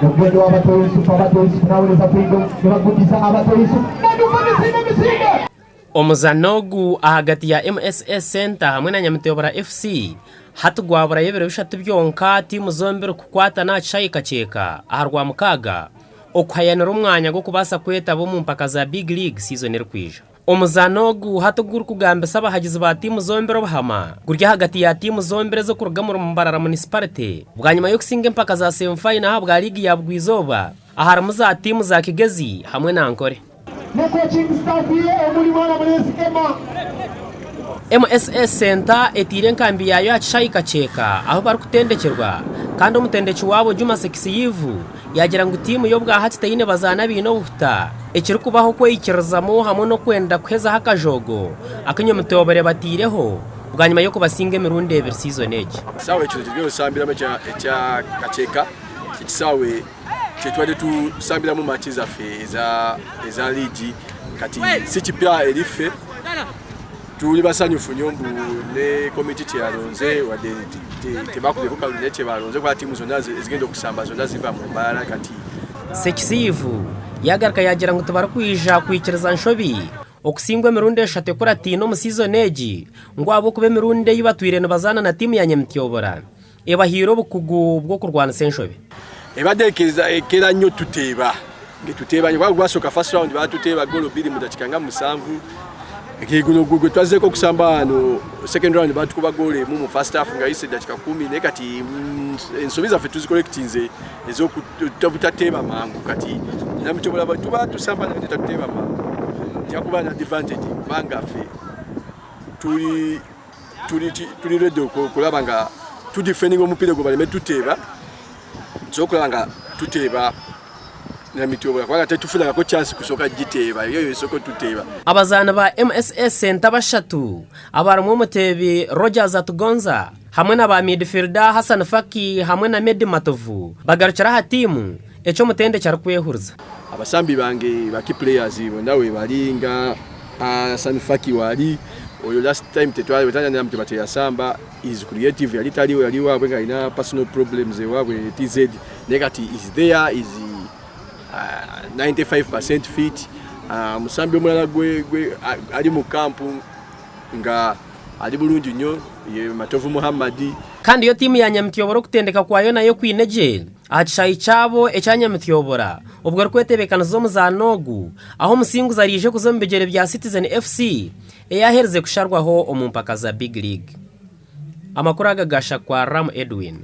Mugendo w'abatoyisu nawuleza pingo nebagudiza abatoyisu nadufanisina omuzano ogu ahagati ya MSS Center hamwe na Nyamutobora FC hatugwabura yebero bishatu byonka timu zombere kukwatana cyayikaceka aharwa mukaga okuhayanira umwanya go kubasa kwetabo mu mpaka za Big League season erikwija. Omuzano ogu hatugura kugambisa abahagizi ba timu zombere bahama gurya hagati ya timu zombere zo kurugamura mu Mbarara Municipality bwanyuma yo kusinga mpaka za semi-final habwa ligi ya Bwizoba aharamu za timu za Kigezi hamwe na Nkore. MSS Center etire nkambi yayo yacayikaceka aho bari kutendekerwa kandi umutendeki wabo Juma Sekisiyivu yagira ngo timu yo bwa hatitayine bazana bino buta ekiri kubaho ko ikirazamo hamwe no kwenda kweza hakajogo Nyamutobora batireho bwanyuma yo kubasinga mirundi ever season age sawe cyo byo sambira mecha cya kaceka kisawe cetwade tu sambira mu match za feza za ligi kati sichipya elife tuli basanyufu nyombu ne committee yaronze wade tebakule ko kabinete baronze kwa timu zona zigenda kusamba zona ziva mu Mbarara kati Sekisiyivu yagaraka yagira ngo tubara kwija kwikiriza nshobi okusingwa mirundi eshatu kuri atino mu season age ngo abo kube mirundi yibatwire bazana na timu ya Nyamutobora ebahiro bukugu bwo kurwana senshobe ebadekeza ekera nyo tuteba ngituteba nywa gwasoka first round batuteba golo bili mudachikanga musanvu ekigulo gugwe twazeko kusamba ano second round batukuba gole mu first half ngayise dachika 10 nekati ensobiza fe tuzikollectinze ezo kutateba mangu kati Nyamutobora batuba tusamba na tutateba mangu yakuba na advantage banga fe tuli redo kulabanga tu defending omupira go baleme tuteba zokulanga tuteba Nyamutobora kwa tatufuna ko chance kusoka giteba yo isoko tuteba. Abazana ba MSS Center bashatu abaramwe mutebi Rogers Atugonza hamwe na ba midfielder Hassan Faki hamwe na Medi Matovu bagarukira ha timu eco mutende cyari kwehurza abasambi bange ba key players bondawe balinga Hassan Faki wali oyo last time tetwali betanya na mtebate ya samba is creative yali wabwe ina personal problems wabwe TZ negative is there is 95% fit musambi omulala gwe ali mu kampu nga ali bulungi nyo ye Matovu Muhammadi kandi yo timu ya Nyamutobora kutendeka kwayo nayo kwineje acishayi cyabo eca Nyamutobora ubwo rwetebekana zo muzanogu aho musingu zarije kuzombegere bya Citizen FC eyahereze kusharwaho omumpaka za Big League. Amakuru agagasha kwa Ram Edwin.